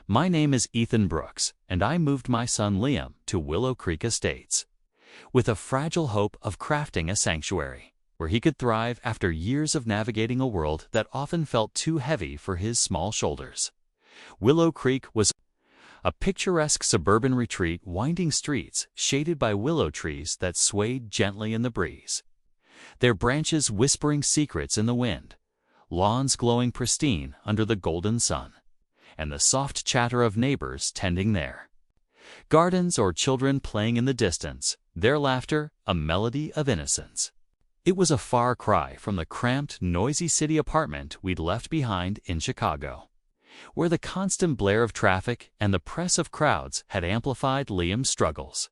My name is Ethan Brooks, and I moved my son Liam to Willow Creek Estates, with a fragile hope of crafting a sanctuary where he could thrive after years of navigating a world that often felt too heavy for his small shoulders. Willow Creek was a picturesque suburban retreat, winding streets shaded by willow trees that swayed gently in the breeze, their branches whispering secrets in the wind, lawns glowing pristine under the golden sun, and the soft chatter of neighbors tending there gardens or children playing in the distance, their laughter a melody of innocence. It was a far cry from the cramped, noisy city apartment we'd left behind in Chicago, where the constant blare of traffic and the press of crowds had amplified Liam's struggles.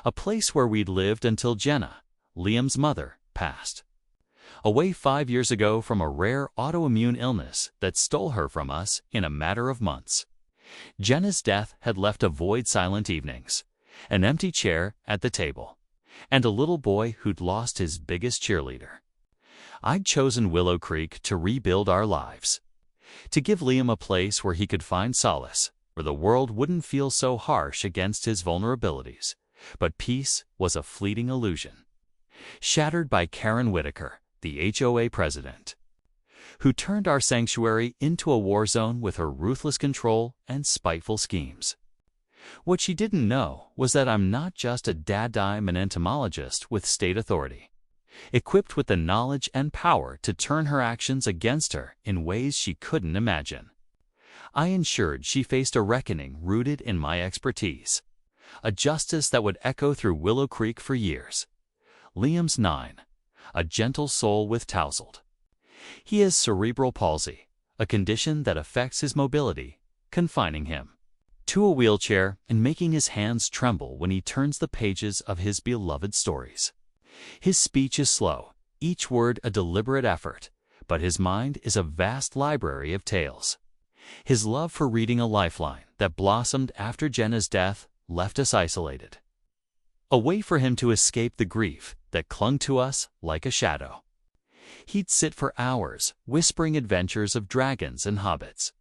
A place where we'd lived until Jenna, Liam's mother, passed away 5 years ago from a rare autoimmune illness that stole her from us in a matter of months. Jenna's death had left a void, silent evenings, an empty chair at the table, and a little boy who'd lost his biggest cheerleader. I'd chosen Willow Creek to rebuild our lives, to give Liam a place where he could find solace, where the world wouldn't feel so harsh against his vulnerabilities. But peace was a fleeting illusion, shattered by Karen Whitaker, the HOA president, who turned our sanctuary into a war zone with her ruthless control and spiteful schemes. What she didn't know was that I'm not just a dad, I'm an entomologist with state authority, equipped with the knowledge and power to turn her actions against her in ways she couldn't imagine. I ensured she faced a reckoning rooted in my expertise, a justice that would echo through Willow Creek for years. Liam's 9, a gentle soul with tousled. He has cerebral palsy, a condition that affects his mobility, confining him to a wheelchair and making his hands tremble when he turns the pages of his beloved stories. His speech is slow, each word a deliberate effort, but his mind is a vast library of tales. His love for reading, a lifeline that blossomed after Jenna's death, left us isolated, a way for him to escape the grief that clung to us like a shadow. He'd sit for hours, whispering adventures of dragons and hobbits,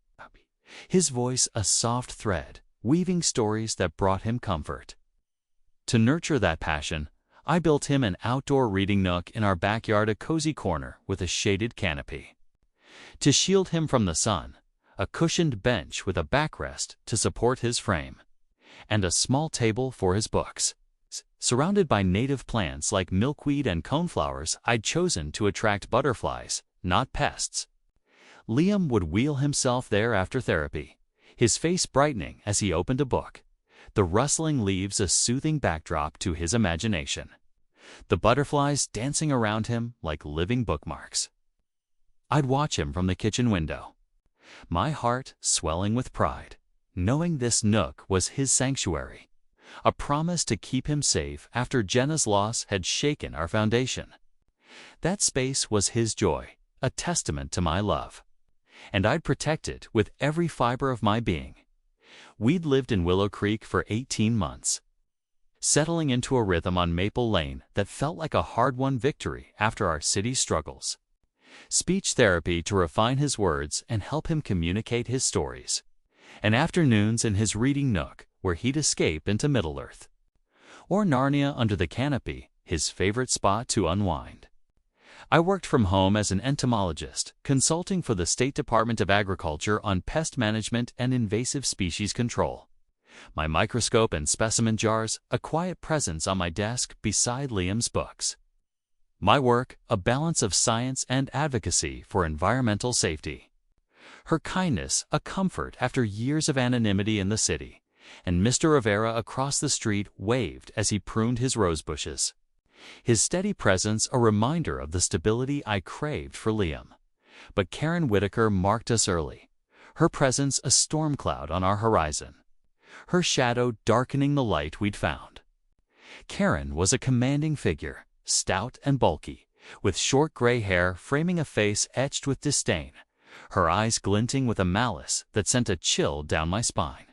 his voice a soft thread, weaving stories that brought him comfort. To nurture that passion, I built him an outdoor reading nook in our backyard, a cozy corner with a shaded canopy to shield him from the sun, a cushioned bench with a backrest to support his frame, and a small table for his books. Surrounded by native plants like milkweed and coneflowers I'd chosen to attract butterflies, not pests. Liam would wheel himself there after therapy, his face brightening as he opened a book, the rustling leaves a soothing backdrop to his imagination, the butterflies dancing around him like living bookmarks. I'd watch him from the kitchen window, my heart swelling with pride, knowing this nook was his sanctuary, a promise to keep him safe after Jenna's loss had shaken our foundation. That space was his joy, a testament to my love, and I'd protect it with every fiber of my being. We'd lived in Willow Creek for 18 months, settling into a rhythm on Maple Lane that felt like a hard-won victory after our city's struggles. Speech therapy to refine his words and help him communicate his stories, and afternoons in his reading nook where he'd escape into Middle-earth, or Narnia under the canopy, his favorite spot to unwind. I worked from home as an entomologist, consulting for the State Department of Agriculture on pest management and invasive species control. My microscope and specimen jars, a quiet presence on my desk beside Liam's books. My work, a balance of science and advocacy for environmental safety. Her kindness, a comfort after years of anonymity in the city, and Mr. Rivera across the street waved as he pruned his rose bushes. His steady presence a reminder of the stability I craved for Liam. But Karen Whitaker marked us early, her presence a storm cloud on our horizon, her shadow darkening the light we'd found. Karen was a commanding figure, stout and bulky, with short gray hair framing a face etched with disdain, her eyes glinting with a malice that sent a chill down my spine.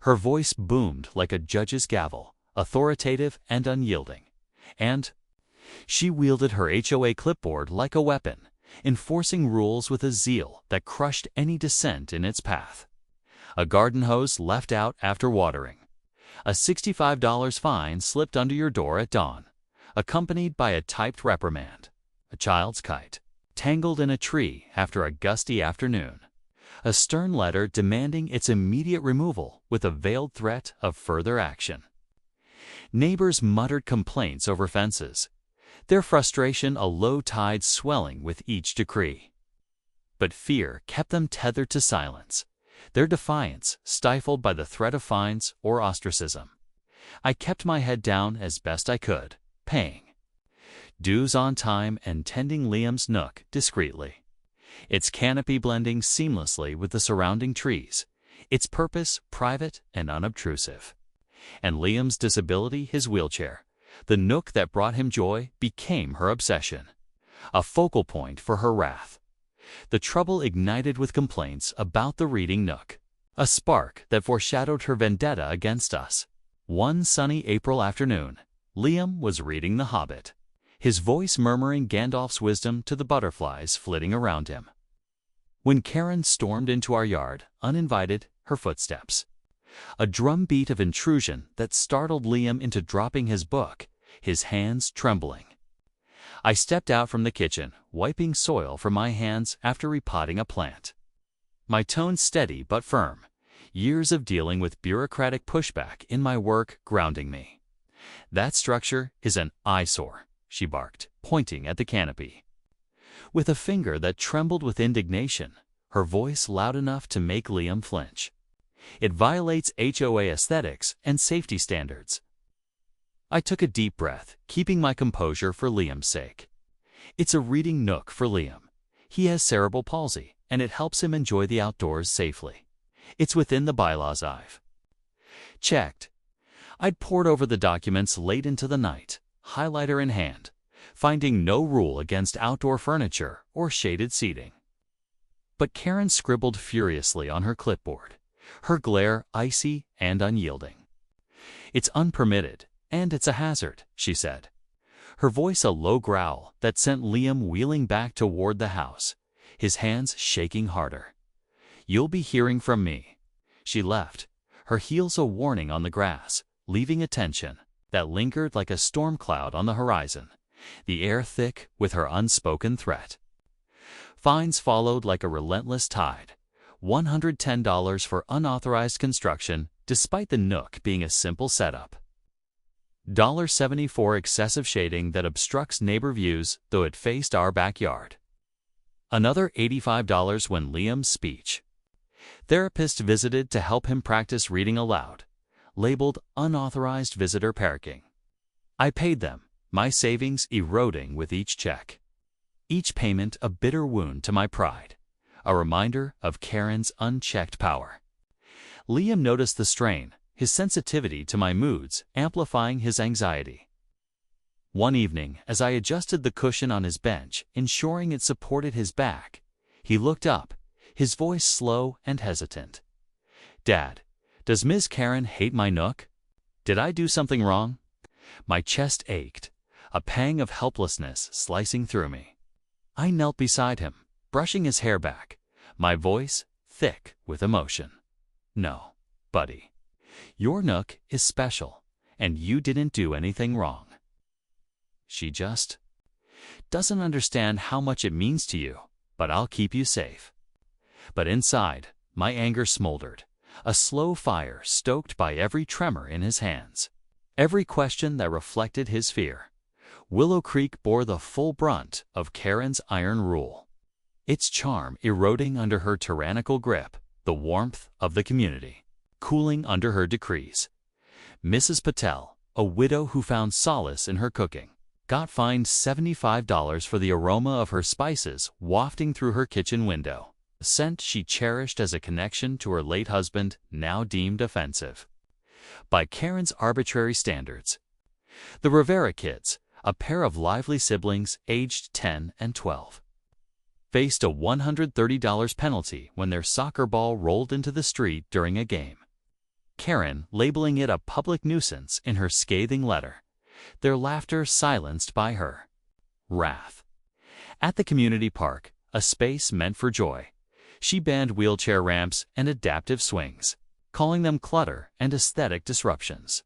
Her voice boomed like a judge's gavel, authoritative and unyielding. And she wielded her HOA clipboard like a weapon, enforcing rules with a zeal that crushed any dissent in its path. a garden hose left out after watering, a $65 fine slipped under your door at dawn, accompanied by a typed reprimand, a child's kite tangled in a tree after a gusty afternoon, a stern letter demanding its immediate removal with a veiled threat of further action. Neighbors muttered complaints over fences, their frustration a low tide swelling with each decree. But fear kept them tethered to silence, their defiance stifled by the threat of fines or ostracism. I kept my head down as best I could, paying dues on time and tending Liam's Nook discreetly, its canopy blending seamlessly with the surrounding trees, its purpose private and unobtrusive. And Liam's disability his wheelchair, the Nook that brought him joy, became her obsession, a focal point for her wrath. The trouble ignited with complaints about the reading Nook, a spark that foreshadowed her vendetta against us. One sunny April afternoon, Liam was reading The Hobbit, his voice murmuring Gandalf's wisdom to the butterflies flitting around him, when Karen stormed into our yard, uninvited, her footsteps, a drumbeat of intrusion that startled Liam into dropping his book, his hands trembling. I stepped out from the kitchen, wiping soil from my hands after repotting a plant. My tone steady but firm, years of dealing with bureaucratic pushback in my work grounding me. "That structure is an eyesore," she barked, pointing at the canopy. With a finger that trembled with indignation, her voice loud enough to make Liam flinch. "It violates HOA aesthetics and safety standards." I took a deep breath, keeping my composure for Liam's sake. It's a reading Nook for Liam. He has cerebral palsy, and it helps him enjoy the outdoors safely. It's within the bylaws. I've checked. I'd pored over the documents late into the night, highlighter in hand, finding no rule against outdoor furniture or shaded seating. But Karen scribbled furiously on her clipboard, her glare icy and unyielding. "It's unpermitted, and it's a hazard," she said, her voice a low growl that sent Liam wheeling back toward the house, his hands shaking harder. "You'll be hearing from me." She left, her heels a warning on the grass, leaving a tension that lingered like a storm cloud on the horizon, the air thick with her unspoken threat. Fines followed like a relentless tide, $110 for unauthorized construction despite the Nook being a simple setup, $74 excessive shading that obstructs neighbor views though it faced our backyard, another $85 when Liam's speech therapist visited to help him practice reading aloud, labeled unauthorized visitor parking. I paid them, my savings eroding with each check. Each payment a bitter wound to my pride, a reminder of Karen's unchecked power. Liam noticed the strain, his sensitivity to my moods amplifying his anxiety. One evening, as I adjusted the cushion on his bench, ensuring it supported his back, he looked up, his voice slow and hesitant. "Dad, does Ms. Karen hate my Nook? Did I do something wrong?" My chest ached, a pang of helplessness slicing through me. I knelt beside him, brushing his hair back, my voice thick with emotion. "No, buddy. Your Nook is special, and you didn't do anything wrong. She just doesn't understand how much it means to you, but I'll keep you safe." But inside, my anger smoldered, a slow fire stoked by every tremor in his hands, every question that reflected his fear. Willow Creek bore the full brunt of Karen's iron rule, its charm eroding under her tyrannical grip, the warmth of the community cooling under her decrees. Mrs. Patel, a widow who found solace in her cooking, got fined $75 for the aroma of her spices wafting through her kitchen window, a scent she cherished as a connection to her late husband, now deemed offensive by Karen's arbitrary standards. The Rivera kids, a pair of lively siblings aged 10 and 12, faced a $130 penalty when their soccer ball rolled into the street during a game, Karen labeling it a public nuisance in her scathing letter, their laughter silenced by her wrath. At the community park, a space meant for joy, She banned wheelchair ramps and adaptive swings, calling them clutter and aesthetic disruptions,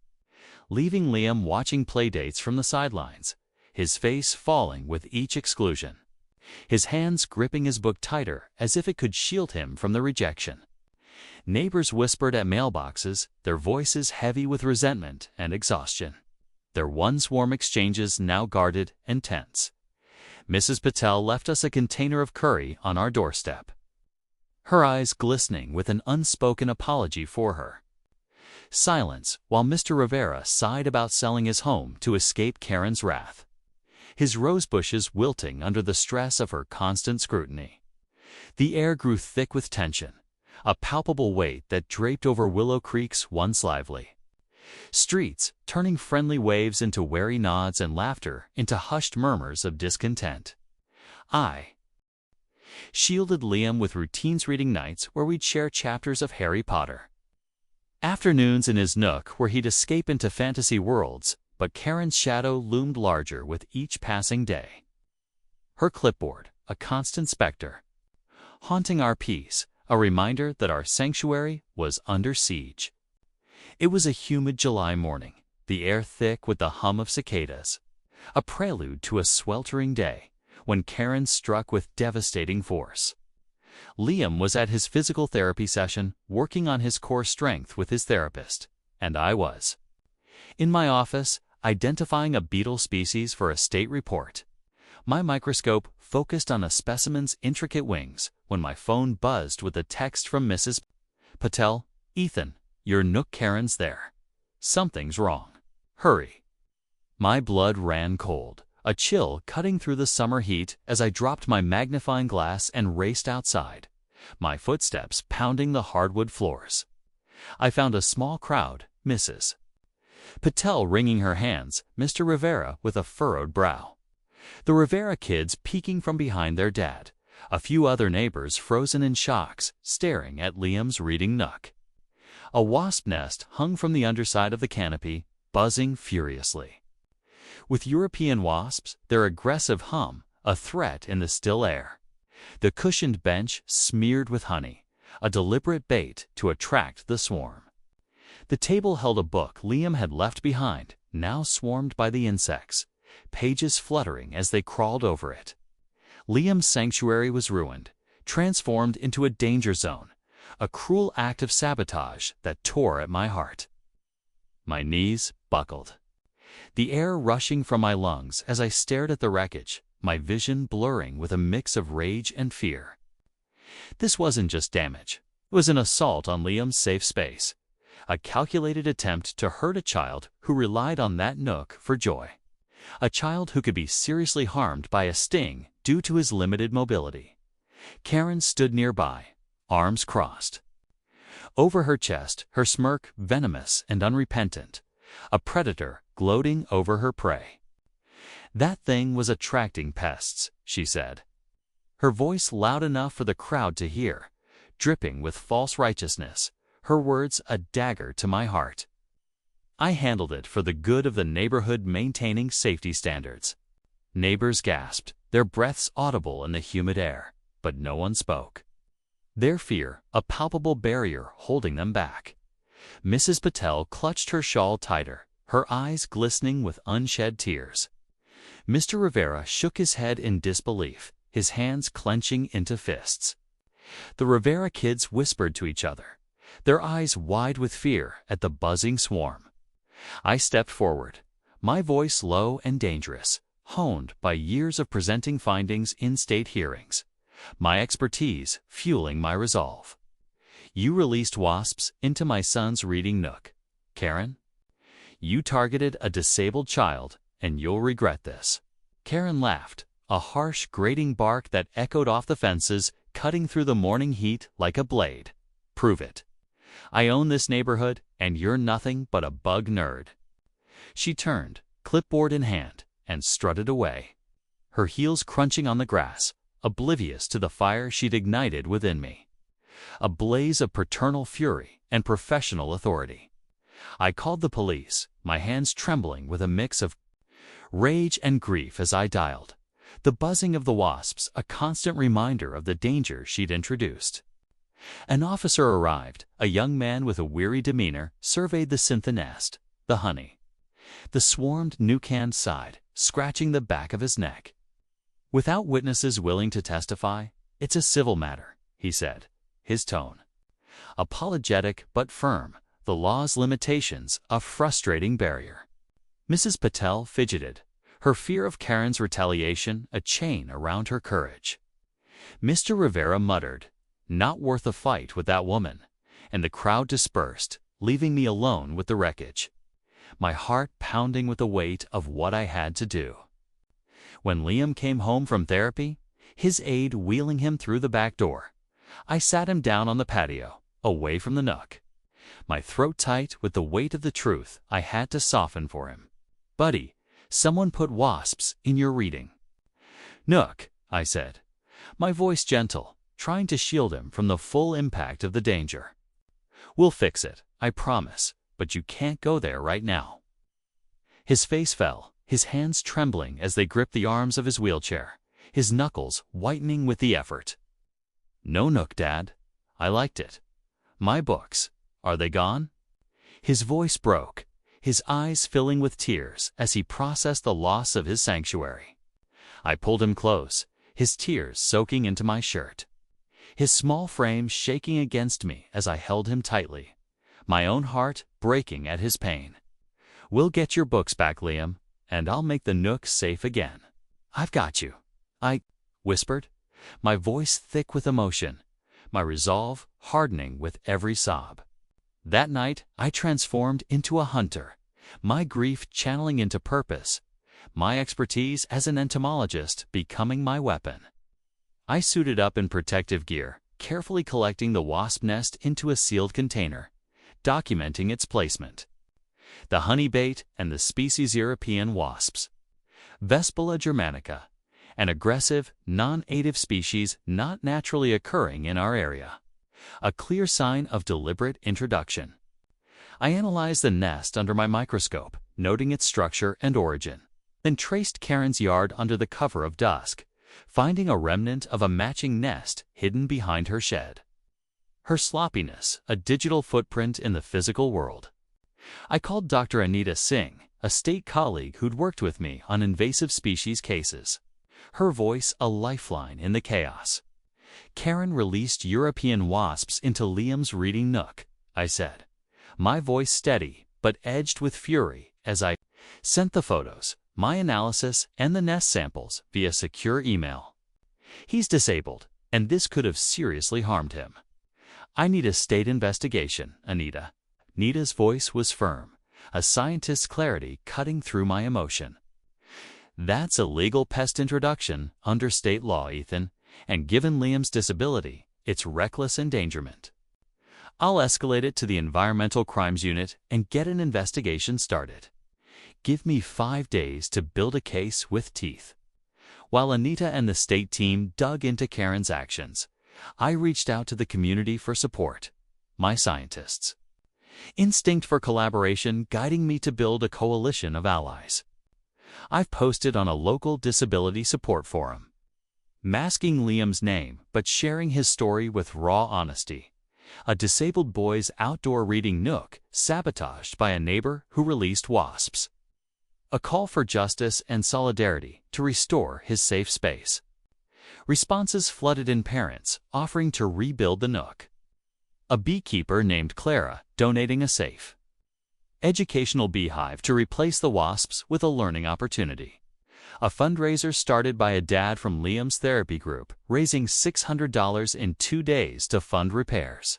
leaving Liam watching playdates from the sidelines, his face falling with each exclusion, his hands gripping his book tighter as if it could shield him from the rejection. Neighbors whispered at mailboxes, their voices heavy with resentment and exhaustion, their once warm exchanges now guarded and tense. Mrs. Patel left us a container of curry on our doorstep, her eyes glistening with an unspoken apology for her. Silence while Mr. Rivera sighed about selling his home to escape Karen's wrath, his rose bushes wilting under the stress of her constant scrutiny. The air grew thick with tension, a palpable weight that draped over Willow Creek's once lively streets, turning friendly waves into wary nods and laughter into hushed murmurs of discontent. I shielded Liam with routines reading nights where we'd share chapters of Harry Potter, afternoons in his nook where he'd escape into fantasy worlds, but Karen's shadow loomed larger with each passing day. Her clipboard, a constant specter, haunting our peace, a reminder that our sanctuary was under siege. It was a humid July morning, the air thick with the hum of cicadas, a prelude to a sweltering day, when Karen struck with devastating force. Liam was at his physical therapy session, working on his core strength with his therapist, and I was in my office, identifying a beetle species for a state report, my microscope focused on a specimen's intricate wings, when my phone buzzed with a text from Mrs. Patel. "Ethan, your Nook Karen's there. Something's wrong. Hurry." My blood ran cold, a chill cutting through the summer heat as I dropped my magnifying glass and raced outside, my footsteps pounding the hardwood floors. I found a small crowd, Mrs. Patel wringing her hands, Mr. Rivera with a furrowed brow, the Rivera kids peeking from behind their dad, a few other neighbors frozen in shocks, staring at Liam's reading nook. A wasp nest hung from the underside of the canopy, buzzing furiously. With European wasps, their aggressive hum, a threat in the still air. The cushioned bench smeared with honey, a deliberate bait to attract the swarm. The table held a book Liam had left behind, now swarmed by the insects, pages fluttering as they crawled over it. Liam's sanctuary was ruined, transformed into a danger zone, a cruel act of sabotage that tore at my heart. My knees buckled, the air rushing from my lungs as I stared at the wreckage, my vision blurring with a mix of rage and fear. This wasn't just damage, it was an assault on Liam's safe space, a calculated attempt to hurt a child who relied on that nook for joy, a child who could be seriously harmed by a sting due to his limited mobility. Karen stood nearby, arms crossed. Over her chest, her smirk venomous and unrepentant, a predator gloating over her prey. "That thing was attracting pests," she said, her voice loud enough for the crowd to hear, dripping with false righteousness, her words a dagger to my heart. I handled it for the good of the neighborhood, maintaining safety standards. Neighbors gasped, their breaths audible in the humid air, but no one spoke, their fear a palpable barrier holding them back. Mrs. Patel clutched her shawl tighter, her eyes glistening with unshed tears. Mr. Rivera shook his head in disbelief, his hands clenching into fists. The Rivera kids whispered to each other, their eyes wide with fear at the buzzing swarm. I stepped forward, my voice low and dangerous, honed by years of presenting findings in state hearings, my expertise fueling my resolve. "You released wasps into my son's reading nook, Karen. You targeted a disabled child, and you'll regret this." Karen laughed, a harsh, grating bark that echoed off the fences, cutting through the morning heat like a blade. "Prove it. I own this neighborhood, and you're nothing but a bug nerd." She turned, clipboard in hand, and strutted away, her heels crunching on the grass, oblivious to the fire she'd ignited within me, a blaze of paternal fury and professional authority. I called the police, my hands trembling with a mix of rage and grief as I dialed, the buzzing of the wasps a constant reminder of the danger she'd introduced. An officer arrived. A young man with a weary demeanor surveyed the synthenest, the honey. The swarmed Nook sighed, scratching the back of his neck. "Without witnesses willing to testify, it's a civil matter," he said, his tone apologetic but firm, the law's limitations a frustrating barrier. Mrs. Patel fidgeted, her fear of Karen's retaliation a chain around her courage. Mr. Rivera muttered, "Not worth a fight with that woman," and the crowd dispersed, leaving me alone with the wreckage, my heart pounding with the weight of what I had to do. When Liam came home from therapy, his aide wheeling him through the back door, I sat him down on the patio, away from the Nook, my throat tight with the weight of the truth I had to soften for him. "Buddy, someone put wasps in your reading." "Nook," I said, my voice gentle, trying to shield him from the full impact of the danger. "We'll fix it, I promise, but you can't go there right now." His face fell, his hands trembling as they gripped the arms of his wheelchair, his knuckles whitening with the effort. "No Nook, Dad. I liked it. My books, are they gone?" His voice broke, his eyes filling with tears as he processed the loss of his sanctuary. I pulled him close, his tears soaking into my shirt, his small frame shaking against me as I held him tightly, my own heart breaking at his pain. "We'll get your books back, Liam, and I'll make the Nook safe again. I've got you," I whispered, my voice thick with emotion, my resolve hardening with every sob. That night, I transformed into a hunter, my grief channeling into purpose, my expertise as an entomologist becoming my weapon. I suited up in protective gear, carefully collecting the wasp nest into a sealed container, documenting its placement. The honey bait and the species European wasps, Vespula germanica, an aggressive, non-native species not naturally occurring in our area, a clear sign of deliberate introduction. I analyzed the nest under my microscope, noting its structure and origin, then traced Karen's yard under the cover of dusk, finding a remnant of a matching nest hidden behind her shed. Her sloppiness, a digital footprint in the physical world. I called Dr. Anita Singh, a state colleague who'd worked with me on invasive species cases, her voice a lifeline in the chaos. "Karen released European wasps into Liam's reading Nook," I said, my voice steady but edged with fury as I sent the photos, my analysis, and the nest samples via secure email. "He's disabled, and this could have seriously harmed him. I need a state investigation, Anita." Nita's voice was firm, a scientist's clarity cutting through my emotion. "That's a legal pest introduction under state law, Ethan, and given Liam's disability, it's reckless endangerment. I'll escalate it to the Environmental Crimes Unit and get an investigation started. Give me 5 days to build a case with teeth." While Anita and the state team dug into Karen's actions, I reached out to the community for support, my scientists. Instinct for collaboration guiding me to build a coalition of allies. I've posted on a local disability support forum, masking Liam's name but sharing his story with raw honesty. A disabled boy's outdoor reading Nook sabotaged by a neighbor who released wasps. A call for justice and solidarity to restore his safe space. Responses flooded in, parents offering to rebuild the Nook. A beekeeper named Clara donating a safe, educational beehive to replace the wasps with a learning opportunity. A fundraiser started by a dad from Liam's therapy group, raising $600 in 2 days to fund repairs.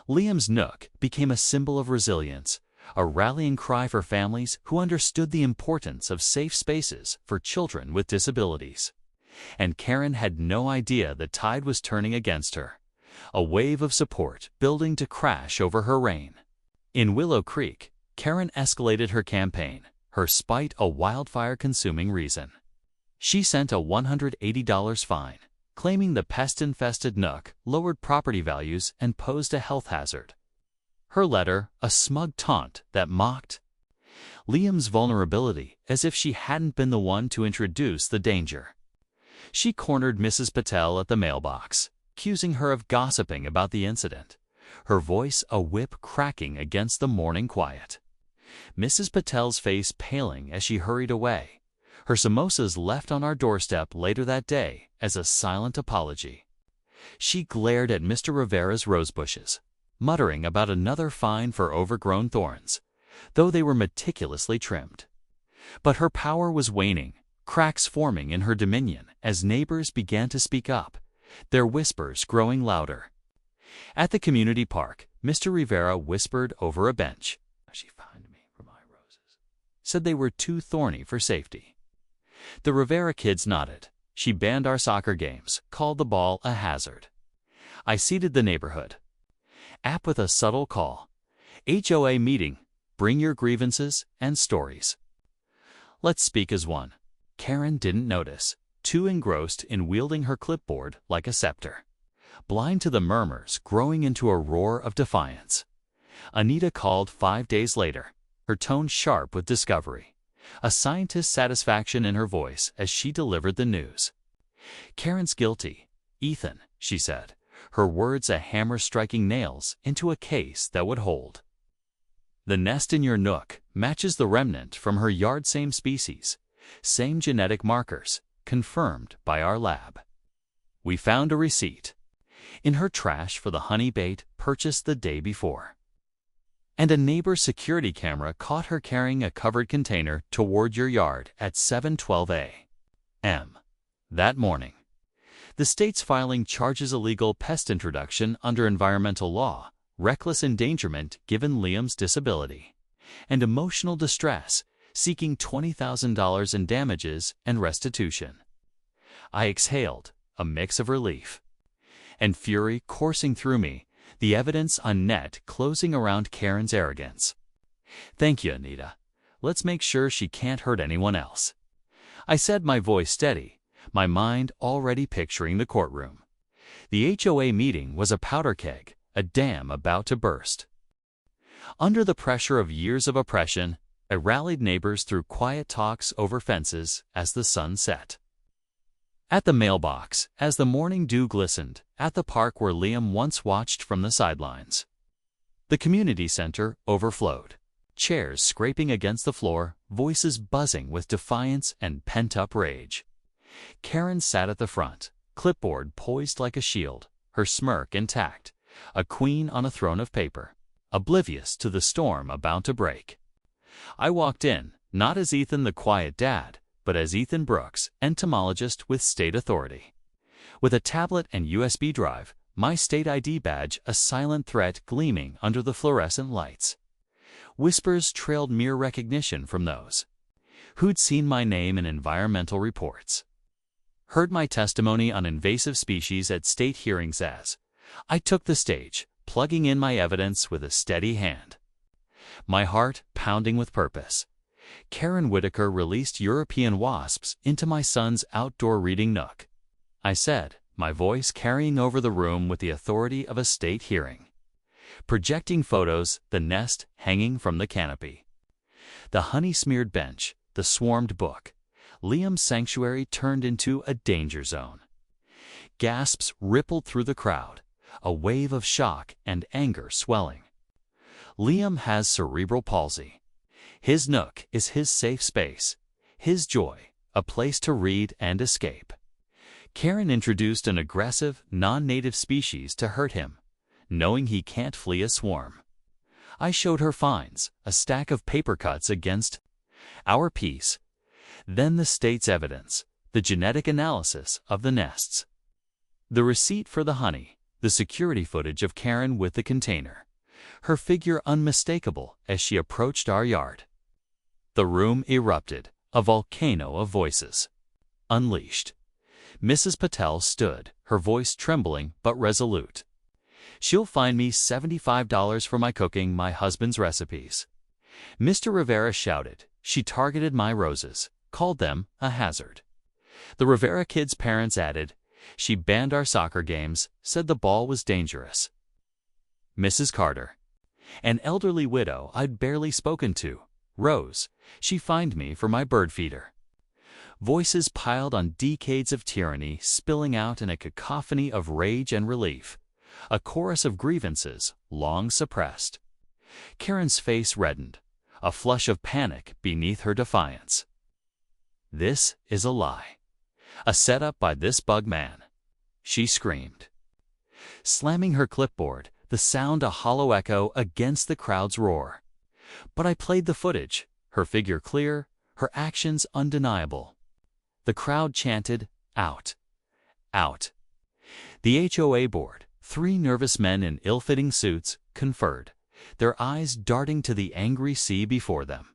Liam's Nook became a symbol of resilience, a rallying cry for families who understood the importance of safe spaces for children with disabilities. And Karen had no idea the tide was turning against her, a wave of support building to crash over her reign. In Willow Creek, Karen escalated her campaign, her spite a wildfire-consuming reason. She sent a $180 fine, claiming the pest-infested Nook lowered property values and posed a health hazard. Her letter, a smug taunt that mocked Liam's vulnerability as if she hadn't been the one to introduce the danger. She cornered Mrs. Patel at the mailbox, accusing her of gossiping about the incident, her voice a whip cracking against the morning quiet. Mrs. Patel's face paling as she hurried away, her samosas left on our doorstep later that day as a silent apology. She glared at Mr. Rivera's rosebushes, muttering about another fine for overgrown thorns, though they were meticulously trimmed. But her power was waning, cracks forming in her dominion as neighbors began to speak up, their whispers growing louder. At the community park, Mr. Rivera whispered over a bench, "She fined me for my roses," said they were too thorny for safety. The Rivera kids nodded. She banned our soccer games, called the ball a hazard. I seeded the neighborhood. App with a subtle call. HOA meeting. Bring your grievances and stories. Let's speak as one. Karen didn't notice, too engrossed in wielding her clipboard like a scepter, blind to the murmurs growing into a roar of defiance. Anita called 5 days later, her tone sharp with discovery, a scientist's satisfaction in her voice as she delivered the news. "Karen's guilty. Ethan," she said, her words a hammer striking nails into a case that would hold. "The nest in your Nook matches the remnant from her yard, same species, same genetic markers, confirmed by our lab. We found a receipt in her trash for the honey bait purchased the day before. And a neighbor's security camera caught her carrying a covered container toward your yard at 7:12 a.m. that morning. The state's filing charges illegal pest introduction under environmental law, reckless endangerment given Liam's disability, and emotional distress, seeking $20,000 in damages and restitution." I exhaled, a mix of relief and fury coursing through me, the evidence on net closing around Karen's arrogance. "Thank you, Anita. Let's make sure she can't hurt anyone else," I said, my voice steady, my mind already picturing the courtroom. The HOA meeting was a powder keg, a dam about to burst. Under the pressure of years of oppression, I rallied neighbors through quiet talks over fences as the sun set. At the mailbox, as the morning dew glistened, at the park where Liam once watched from the sidelines. The community center overflowed, chairs scraping against the floor, voices buzzing with defiance and pent-up rage. Karen sat at the front, clipboard poised like a shield, her smirk intact, a queen on a throne of paper, oblivious to the storm about to break. I walked in, not as Ethan the quiet dad, but as Ethan Brooks, entomologist with state authority. With a tablet and USB drive, my state ID badge a silent threat gleaming under the fluorescent lights. Whispers trailed mere recognition from those who'd seen my name in environmental reports, heard my testimony on invasive species at state hearings as I took the stage, plugging in my evidence with a steady hand. My heart pounding with purpose. Karen Whitaker released European wasps into my son's outdoor reading nook, I said, my voice carrying over the room with the authority of a state hearing. Projecting photos, the nest hanging from the canopy, the honey-smeared bench, the swarmed book. Liam's sanctuary turned into a danger zone. Gasps rippled through the crowd, a wave of shock and anger swelling. Liam has cerebral palsy. His nook is his safe space, his joy, a place to read and escape. Karen introduced an aggressive, non-native species to hurt him, knowing he can't flee a swarm. I showed her fines, a stack of paper cuts against our peace, then the state's evidence, the genetic analysis of the nests, the receipt for the honey, the security footage of Karen with the container, her figure unmistakable as she approached our yard. The room erupted, a volcano of voices. Unleashed. Mrs. Patel stood, her voice trembling but resolute. "She'll fine me $75 for my cooking my husband's recipes." Mr. Rivera shouted. She targeted my roses, called them a hazard. The Rivera kids' parents added, "She banned our soccer games, said the ball was dangerous." Mrs. Carter, an elderly widow I'd barely spoken to, rose. She fined me for my bird feeder. voices piled on decades of tyranny spilling out in a cacophony of rage and relief, a chorus of grievances long suppressed. Karen's face reddened, a flush of panic beneath her defiance. "This is a lie. A setup by this bug man," she screamed. Slamming her clipboard, the sound a hollow echo against the crowd's roar. But I played the footage, her figure clear, her actions undeniable. The crowd chanted, "Out! Out!" The HOA board, 3 nervous men in ill-fitting suits, conferred, their eyes darting to the angry sea before them.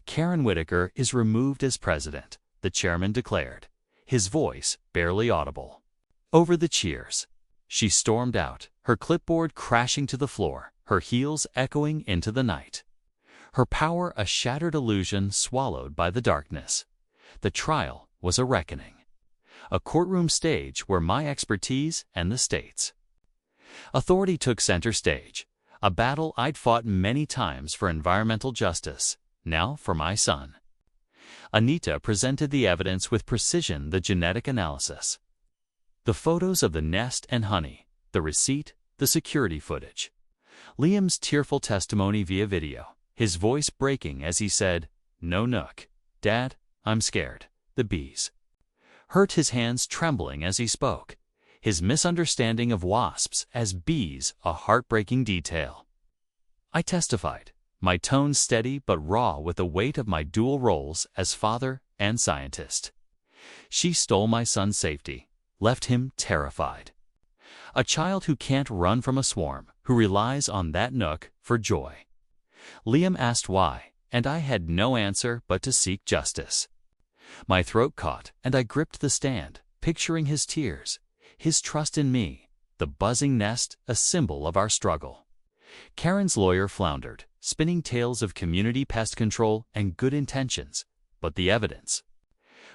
"Karen Whitaker is removed as president," the chairman declared, his voice barely audible. Over the cheers, she stormed out, her clipboard crashing to the floor, her heels echoing into the night. Her power a shattered illusion swallowed by the darkness. The trial was a reckoning. A courtroom stage where my expertise and the state's authority took center stage, a battle I'd fought many times for environmental justice, now for my son. Anita presented the evidence with precision, the genetic analysis, the photos of the nest and honey, the receipt, the security footage. Liam's tearful testimony via video, his voice breaking as he said, "No, Nook. Dad, I'm scared. The bees." Hurt, his hands trembling as he spoke, his misunderstanding of wasps as bees a heartbreaking detail. I testified, my tone steady but raw with the weight of my dual roles as father and scientist. She stole my son's safety, left him terrified. A child who can't run from a swarm, who relies on that Nook for joy. Liam asked why, and I had no answer but to seek justice. My throat caught, and I gripped the stand, picturing his tears, his trust in me, the buzzing nest a symbol of our struggle. Karen's lawyer floundered, spinning tales of community pest control and good intentions, but the evidence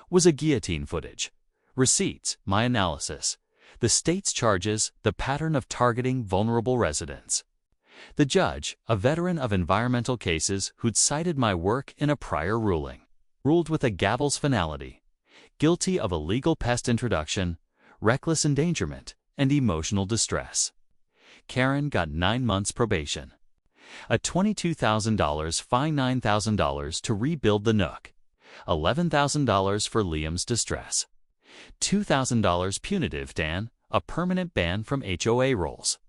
was a guillotine footage, receipts, my analysis, the state's charges, the pattern of targeting vulnerable residents. The judge, a veteran of environmental cases who'd cited my work in a prior ruling, ruled with a gavel's finality, guilty of illegal pest introduction, reckless endangerment, and emotional distress. Karen got 9 months probation, a $22,000 fine, $9,000 to rebuild the Nook, $11,000 for Liam's distress, $2,000 punitive, Dan, a permanent ban from HOA rolls.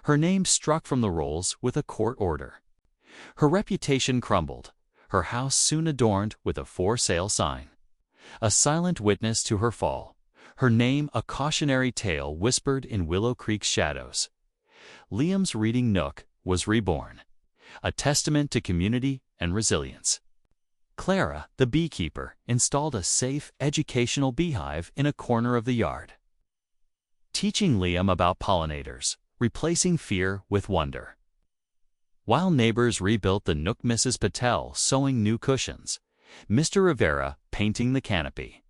Her name struck from the rolls with a court order. Her reputation crumbled, her house soon adorned with a for sale sign. A silent witness to her fall, her name a cautionary tale whispered in Willow Creek's shadows. Liam's reading Nook was reborn, a testament to community and resilience. Clara, the beekeeper, installed a safe, educational beehive in a corner of the yard, teaching Liam about pollinators, replacing fear with wonder. While neighbors rebuilt the Nook, Mrs. Patel sewing new cushions, Mr. Rivera painting the canopy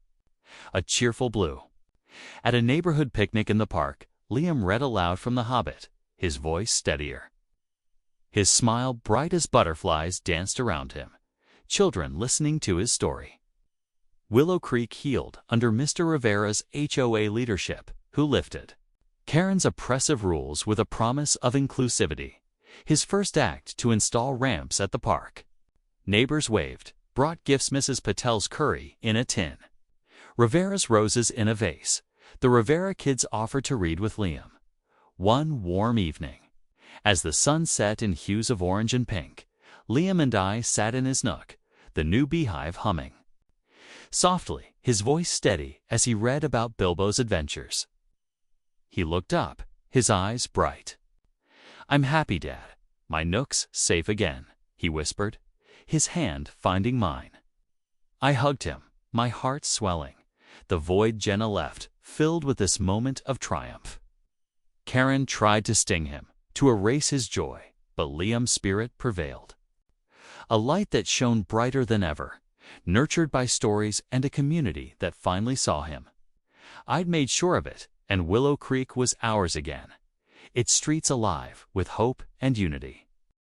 a cheerful blue. At a neighborhood picnic in the park, Liam read aloud from The Hobbit, his voice steadier. His smile bright as butterflies danced around him, children listening to his story. Willow Creek healed under Mr. Rivera's HOA leadership, who lifted Karen's oppressive rules with a promise of inclusivity. His first act to install ramps at the park. Neighbors waved, brought gifts, Mrs. Patel's curry in a tin, Rivera's roses in a vase. The Rivera kids offered to read with Liam. One warm evening, as the sun set in hues of orange and pink, Liam and I sat in his Nook, the new beehive humming softly, his voice steady as he read about Bilbo's adventures. He looked up, his eyes bright. "I'm happy, Dad. My Nook's safe again," he whispered, his hand finding mine. I hugged him, my heart swelling, the void Jenna left filled with this moment of triumph. Karen tried to sting him, to erase his joy, but Liam's spirit prevailed. A light that shone brighter than ever, nurtured by stories and a community that finally saw him. I'd made sure of it, and Willow Creek was ours again, its streets alive with hope and unity.